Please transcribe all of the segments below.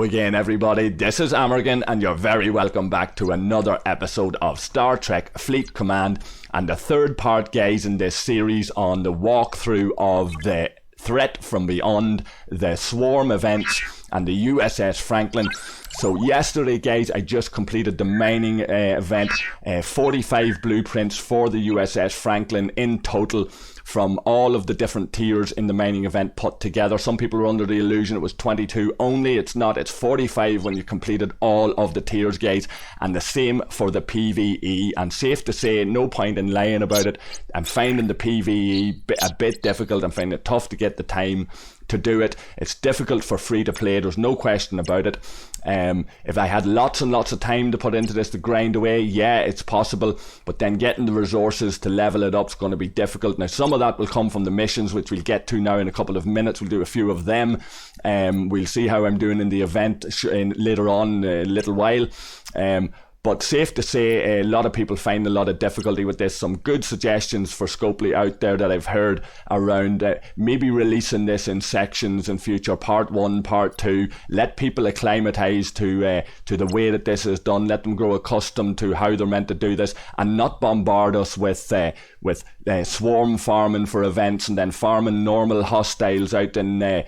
again, everybody. This is Amorgin, and you're very welcome back to another episode of Star Trek Fleet Command, and the third part, guys, in this series on the walkthrough of the threat from beyond, the swarm events, and the USS Franklin. So yesterday, guys, I just completed the mining event, 45 blueprints for the USS Franklin in total, from all of the different tiers in the mining event put together. Some people were under the illusion it was 22 only. It's not. It's 45 when you completed all of the tiers, guys. And the same for the PvE. And safe to say, no point in lying about it, I'm finding the PvE a bit difficult. I'm finding it tough to get the time to do it. It's difficult for free to play, there's no question about it. If I had lots and lots of time to put into this to grind away, yeah, it's possible, but then getting the resources to level it up is going to be difficult. Now, some of that will come from the missions, which we'll get to now in a couple of minutes. We'll do a few of them. We'll see how I'm doing in the event later on in a little while. But safe to say, a lot of people find a lot of difficulty with this. Some good suggestions for Scopely out there that I've heard around maybe releasing this in sections in future, part 1, part 2. Let people acclimatise to the way that this is done. Let them grow accustomed to how they're meant to do this, and not bombard us with swarm farming for events and then farming normal hostiles out in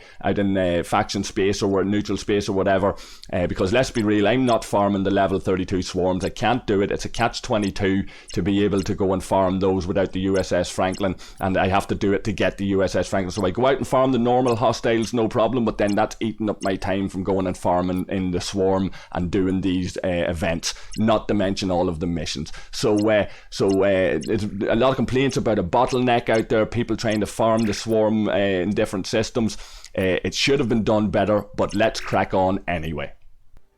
faction space or neutral space or whatever. Because let's be real, I'm not farming the level 32 swarms. I can't do it. It's a catch-22 to be able to go and farm those without the USS Franklin, and I have to do it to get the USS Franklin. So I go out and farm the normal hostiles, no problem, but then that's eating up my time from going and farming in the swarm and doing these events, not to mention all of the missions. So it's a lot of complaints about a bottleneck out there, people trying to farm the swarm in different systems. It should have been done better, but let's crack on anyway.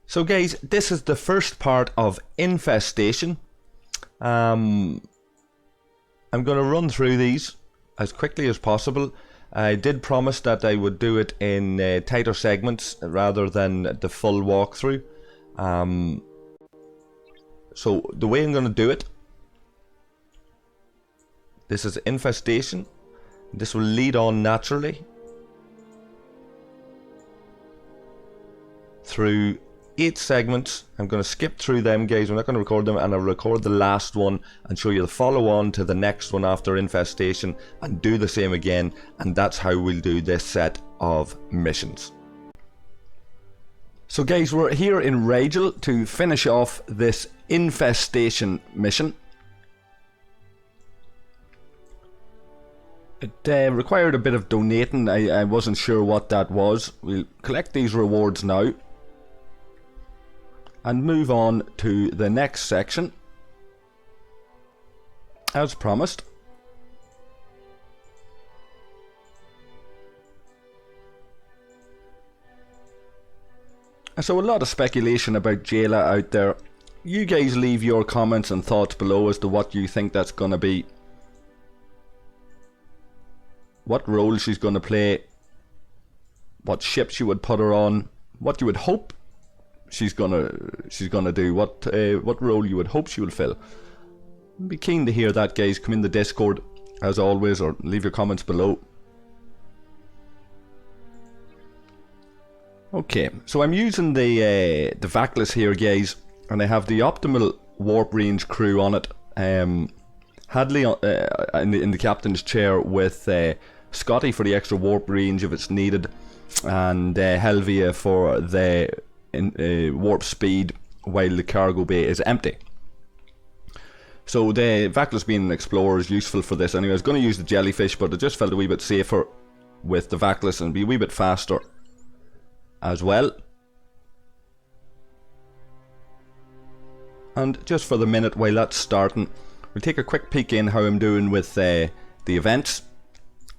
So guys, this is the first part of Infestation. I'm going to run through these as quickly as possible. I did promise that I would do it in tighter segments rather than the full walkthrough. So the way I'm going to do it, this is Infestation. This will lead on naturally through 8 segments. I'm going to skip through them, guys. I'm not going to record them, and I'll record the last one and show you the follow on to the next one after Infestation and do the same again, and that's how we'll do this set of missions. So guys, we're here in Rigel to finish off this Infestation mission. It required a bit of donating. I wasn't sure what that was. We'll collect these rewards now and move on to the next section as promised. So a lot of speculation about Jayla out there. You guys leave your comments and thoughts below as to what you think that's going to be, what role she's going to play, what ship you would put her on, what you would hope she's gonna do, what role you would hope she will fill. I'd be keen to hear that, guys. Come in the Discord as always, or leave your comments below. Okay, so I'm using the Vaclus here, guys, and I have the optimal warp range crew on it. Hadley in the captain's chair with Scotty for the extra warp range if it's needed, and Helvia for the warp speed while the cargo bay is empty. So the Vaclus being an explorer is useful for this anyway. I was going to use the jellyfish, but I just felt a wee bit safer with the Vaclus and be a wee bit faster as well. And just for the minute while that's starting, we'll take a quick peek in how I'm doing with the events.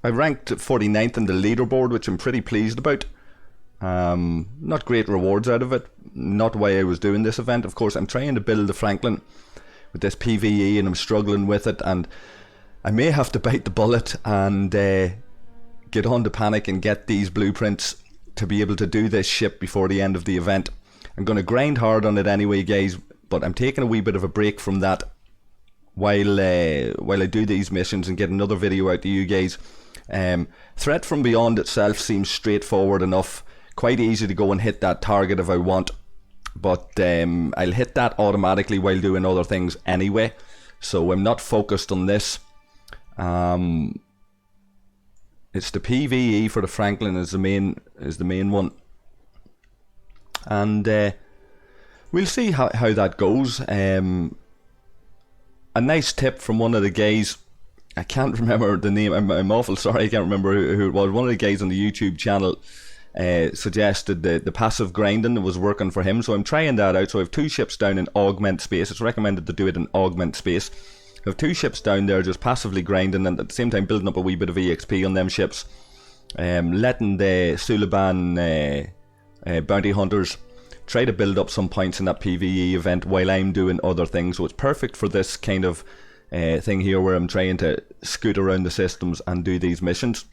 I ranked 49th in the leaderboard, which I'm pretty pleased about. Not great rewards out of it, not why I was doing this event. Of course, I'm trying to build the Franklin with this PvE and I'm struggling with it, and I may have to bite the bullet and get on to panic and get these blueprints to be able to do this ship before the end of the event. I'm going to grind hard on it anyway, guys, but I'm taking a wee bit of a break from that while I do these missions and get another video out to you guys. Threat from Beyond itself seems straightforward enough. quite easy to go and hit that target if I want, but I'll hit that automatically while doing other things anyway, so I'm not focused on this. It's the PvE for the Franklin is the main one, and we'll see how that goes. A nice tip from one of the guys, I can't remember the name, I'm awful sorry, I can't remember who it was. One of the guys on the YouTube channel suggested the passive grinding was working for him, so I'm trying that out. So I have 2 ships down in augment space. It's recommended to do it in augment space. I have 2 ships down there just passively grinding, and at the same time building up a wee bit of EXP on them ships, letting the Suliban bounty hunters try to build up some points in that PvE event while I'm doing other things. So it's perfect for this kind of thing here, where I'm trying to scoot around the systems and do these missions.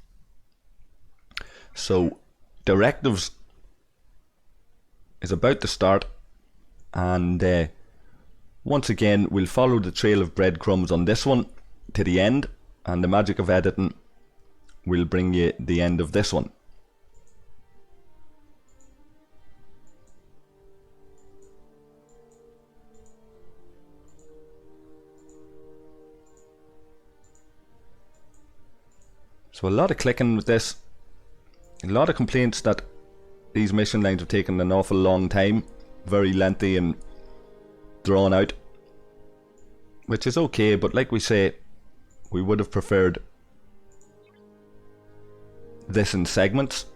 So directives is about to start, and once again we'll follow the trail of breadcrumbs on this one to the end, and the magic of editing will bring you the end of this one. So a lot of clicking with this, a lot of complaints that these mission lines have taken an awful long time, very lengthy and drawn out, which is okay, but like we say, we would have preferred this in segments.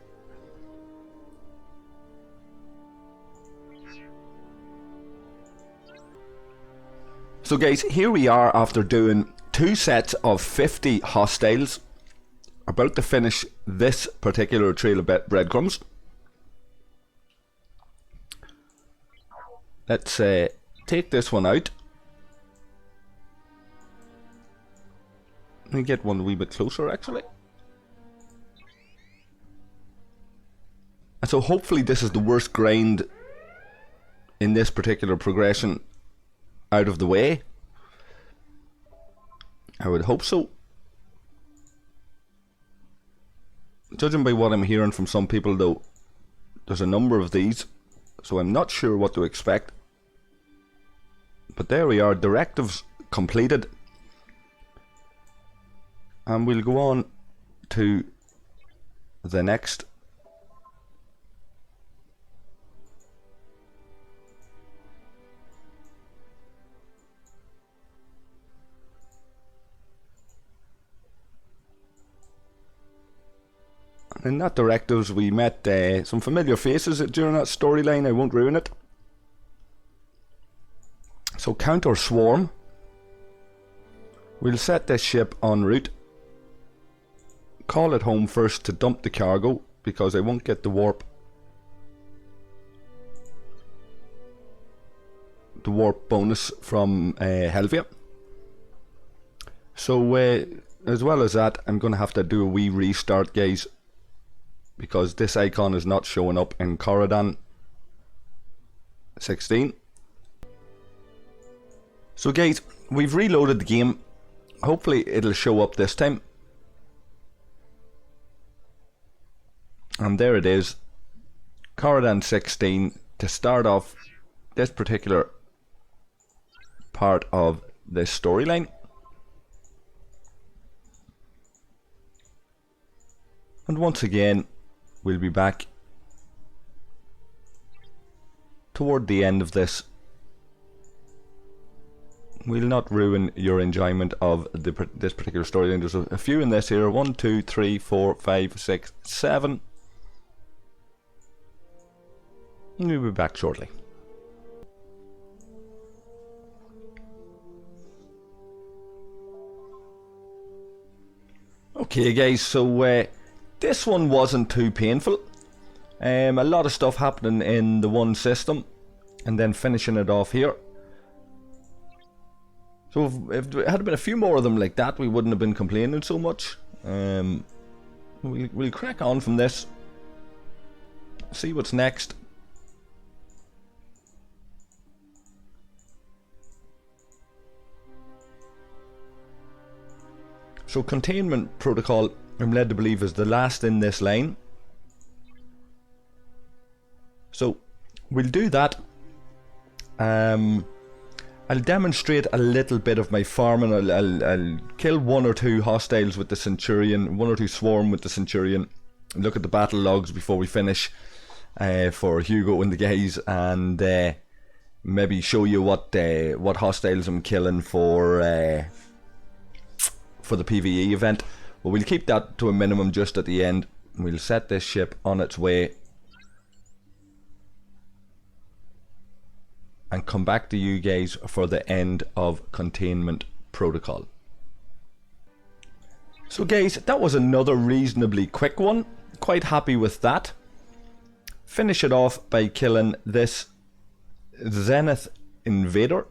So guys, here we are after doing 2 sets of 50 hostiles, about to finish this particular trail of breadcrumbs. Let's take this one out. Let me get one a wee bit closer actually. And so hopefully this is the worst grind in this particular progression out of the way. I would hope so. Judging by what I'm hearing from some people though, there's a number of these, so I'm not sure what to expect. But there we are, directives completed. And we'll go on to the next. In that directives we met some familiar faces during that storyline. I won't ruin it. So counter swarm. We'll set this ship en route. Call it home first to dump the cargo, because I won't get the warp bonus from Helvia. So as well as that, I'm going to have to do a wee restart, guys, because this icon is not showing up in Corridon 16. So guys, we've reloaded the game. Hopefully it'll show up this time. And there it is, Corridon 16, to start off this particular part of this storyline. And once again, we'll be back toward the end of this. We'll not ruin your enjoyment of this particular storyline. There's a few in this here. 1, 2, 3, 4, 5, 6, 7. We'll be back shortly. Okay guys, so this one wasn't too painful. A lot of stuff happening in the one system and then finishing it off here. So if there had been a few more of them like that, we wouldn't have been complaining so much. We'll crack on from this, see what's next. So Containment Protocol, I'm led to believe, is the last in this line. So we'll do that. I'll demonstrate a little bit of my farming. I'll kill 1 or 2 hostiles with the Centurion, 1 or 2 swarm with the Centurion. Look at the battle logs before we finish for Hugo and the guys, and maybe show you what hostiles I'm killing for the PvE event. But we'll keep that to a minimum just at the end. We'll set this ship on its way and come back to you guys for the end of Containment Protocol. So guys, that was another reasonably quick one. Quite happy with that. Finish it off by killing this Zenith Invader.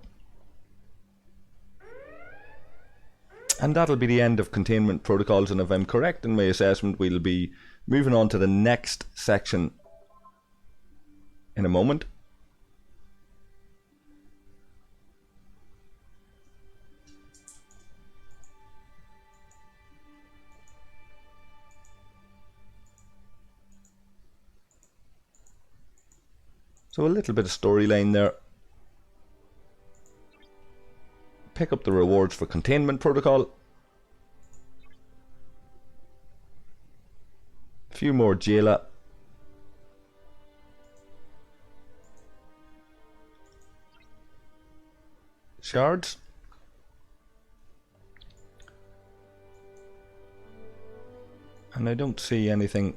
And that'll be the end of Containment Protocols, and if I'm correct in my assessment, we'll be moving on to the next section in a moment. So a little bit of storyline there. Pick up the rewards for Containment Protocol. A few more Jayla. Shards. And I don't see anything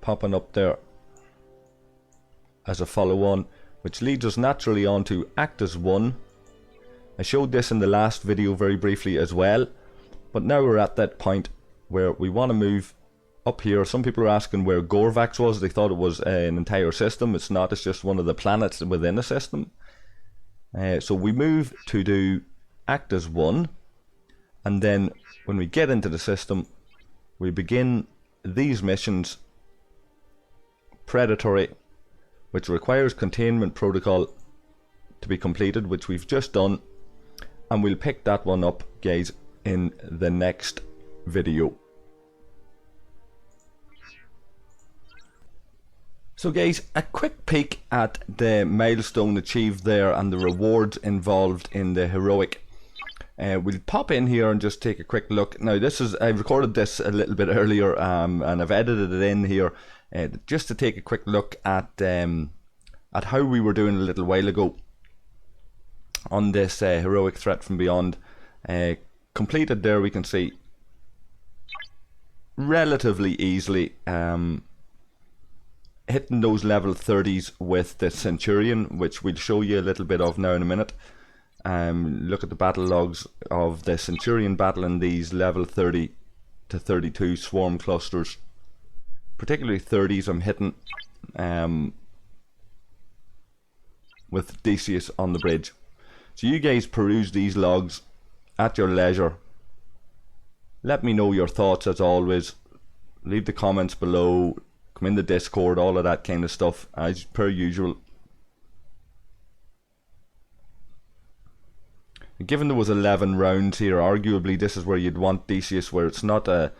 popping up there as a follow-on, which leads us naturally on to Act as One. I showed this in the last video very briefly as well, but now we're at that point where we want to move up here. Some people are asking where Gorvax was. They thought it was an entire system. It's not, it's just one of the planets within a system. So we move to do Act as One, and then when we get into the system, we begin these missions. Predatory, which requires Containment Protocol to be completed, which we've just done, and we'll pick that one up, guys, in the next video. So guys, a quick peek at the milestone achieved there and the rewards involved in the heroic. We'll pop in here and just take a quick look. Now this is, I recorded this a little bit earlier, and I've edited it in here just to take a quick look at how we were doing a little while ago on this heroic threat from beyond. Completed there, we can see relatively easily, hitting those level 30s with the Centurion, which we'll show you a little bit of now in a minute. Look at the battle logs of the Centurion battling these level 30 to 32 swarm clusters, particularly 30s I'm hitting with Decius on the bridge. So you guys peruse these logs at your leisure. Let me know your thoughts as always. Leave the comments below, come in the Discord, all of that kind of stuff as per usual. Given there was 11 rounds here, arguably this is where you'd want Decius, where it's not a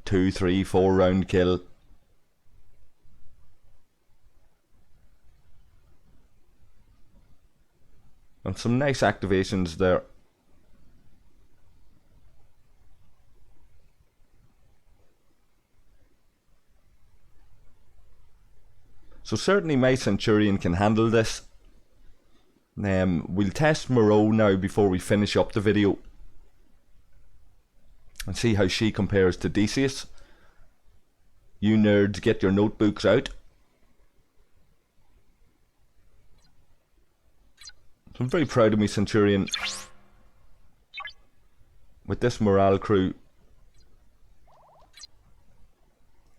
2, 3, 4 round kill. And some nice activations there. So certainly my Centurion can handle this. We'll test Moreau now before we finish up the video and see how she compares to Decius. You nerds, get your notebooks out. So I'm very proud of me Centurion with this morale crew.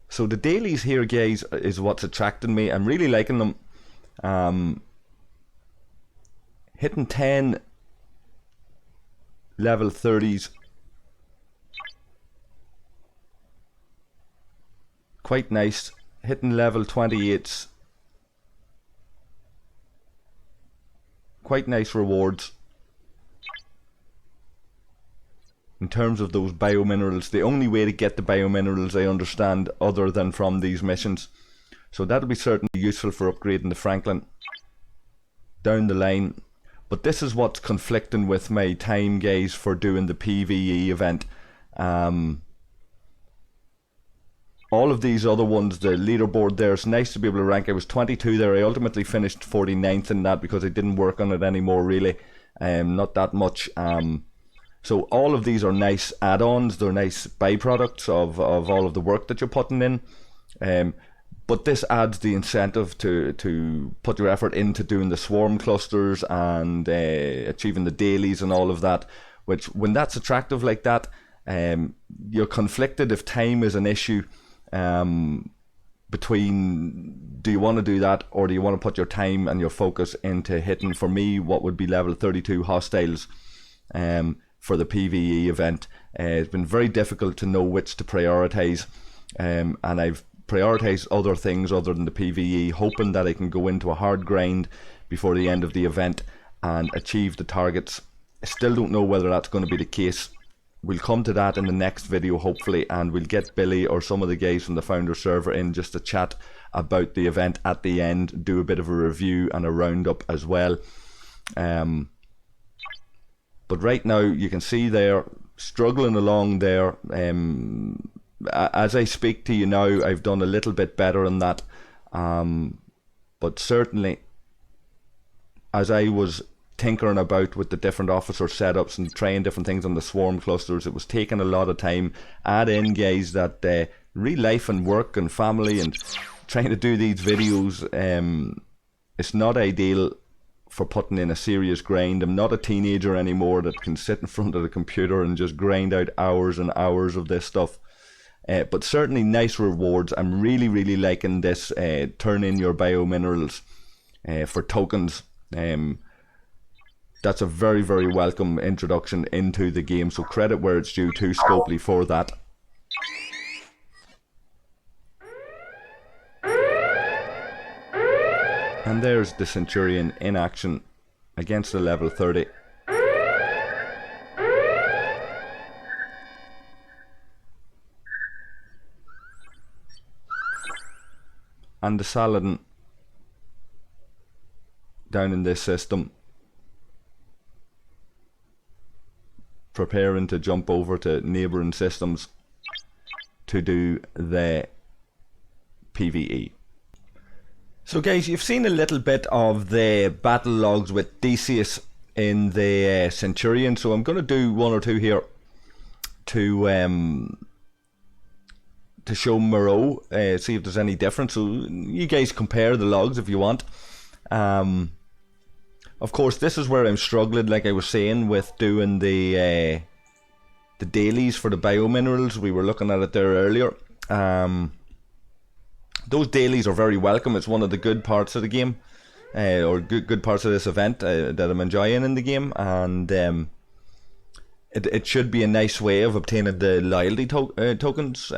So the dailies here, guys, is what's attracting me. I'm really liking them. Hitting 10 level 30s, quite nice. Hitting level 28s, quite nice rewards. In terms of those biominerals, the only way to get the biominerals I understand other than from these missions. So that'll be certainly useful for upgrading the Franklin down the line. But this is what's conflicting with my time, guys, for doing the PvE event. All of these other ones, the leaderboard there, it's nice to be able to rank. I was 22 there. I ultimately finished 49th in that because I didn't work on it anymore, really. Not that much. So all of these are nice add-ons. They're nice byproducts of all of the work that you're putting in. But this adds the incentive to put your effort into doing the swarm clusters and achieving the dailies and all of that. Which, when that's attractive like that, you're conflicted if time is an issue. Between, do you want to do that, or do you want to put your time and your focus into hitting, for me, what would be level 32 hostiles for the PvE event. It's been very difficult to know which to prioritize, and I've prioritized other things other than the PvE, hoping that I can go into a hard grind before the end of the event and achieve the targets. I still don't know whether that's going to be the case. We'll come to that in the next video, hopefully, and we'll get Billy or some of the guys from the Founder server in just to chat about the event at the end, do a bit of a review and a roundup as well. But right now, you can see they're struggling along there. As I speak to you now, I've done a little bit better on that. But certainly, as I was tinkering about with the different officer setups and trying different things on the swarm clusters, it was taking a lot of time. Add in, guys, that real life and work and family and trying to do these videos, it's not ideal for putting in a serious grind. I'm not a teenager anymore that can sit in front of the computer and just grind out hours and hours of this stuff. But certainly nice rewards. I'm really liking this turn in your biominerals for tokens. That's a very welcome introduction into the game, so credit where it's due to Scopely for that. And there's the Centurion in action against the level 30. And the Saladin down in this system, preparing to jump over to neighbouring systems to do the PvE. So guys, you've seen a little bit of the battle logs with Decius in the Centurion, so I'm going to do one or two here to show Moreau, see if there's any difference. So you guys compare the logs if you want. Of course, this is where I'm struggling, like I was saying, with doing the dailies for the biominerals. We were looking at it there earlier. Those dailies are very welcome. It's one of the good parts of the game, or good parts of this event that I'm enjoying in the game, and it should be a nice way of obtaining the loyalty tokens.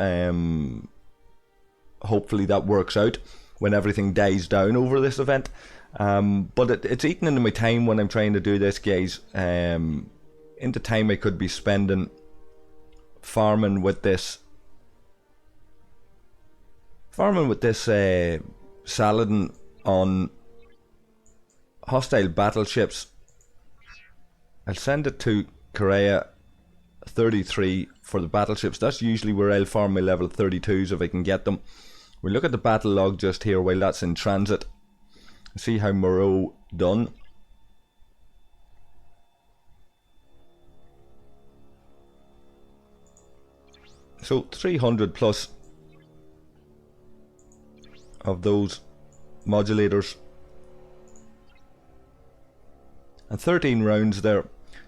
Hopefully that works out when everything dies down over this event. But it's eating into my time when I'm trying to do this, guys. Into time I could be spending farming with this Saladin on hostile battleships. I'll send it to Korea 33 for the battleships. That's usually where I'll farm my level 32s if I can get them. We'll look at the battle log just here while that's in transit. See how Moreau done. So 300 plus of those modulators and 13 rounds there.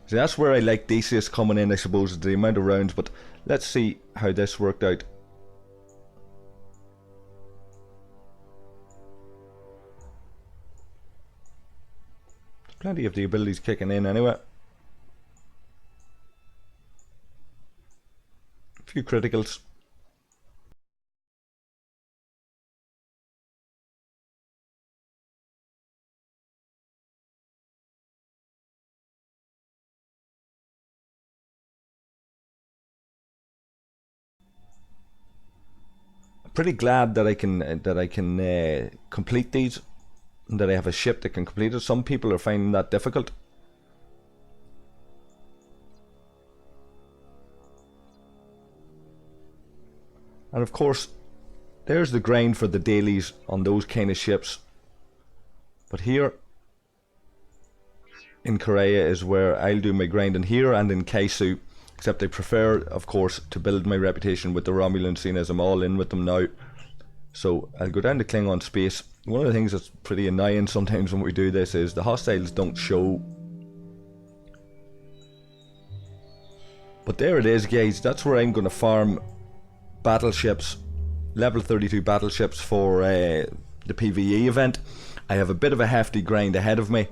So that's where I like Decius coming in, I suppose, the amount of rounds. But let's see how this worked out. Plenty of the abilities kicking in anyway. A few criticals. pretty glad that I can complete these, and that I have a ship that can complete it. Some people are finding that difficult. And of course, there's the grind for the dailies on those kind of ships. But here in Korea is where I'll do my grinding, here and in Kaisu. Except I prefer, of course, to build my reputation with the Romulans, seeing as I'm all in with them now. So I'll go down to Klingon space. One of the things that's pretty annoying sometimes when we do this is the hostiles don't show. But there it is, guys. That's where I'm going to farm battleships, level 32 battleships for the PvE event. I have a bit of a hefty grind ahead of me.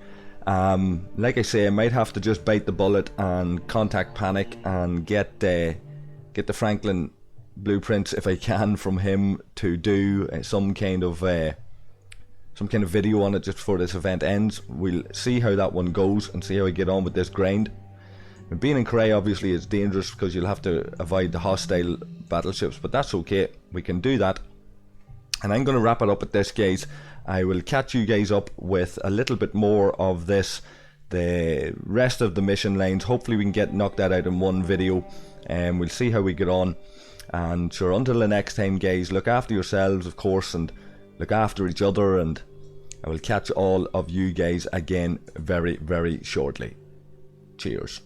Like I say, I might have to just bite the bullet and contact Panic and get the Franklin blueprints if I can from him to do some kind of video on it just before this event ends. We'll see how that one goes and see how I get on with this grind. And being in Korea obviously is dangerous because you'll have to avoid the hostile battleships, but that's okay, we can do that. And I'm going to wrap it up at this, guys. I will catch you guys up with a little bit more of this, the rest of the mission lines. Hopefully we can get knocked that out in one video, and we'll see how we get on. And sure, until the next time, guys, look after yourselves, of course, and look after each other, and I will catch all of you guys again very, very shortly. Cheers.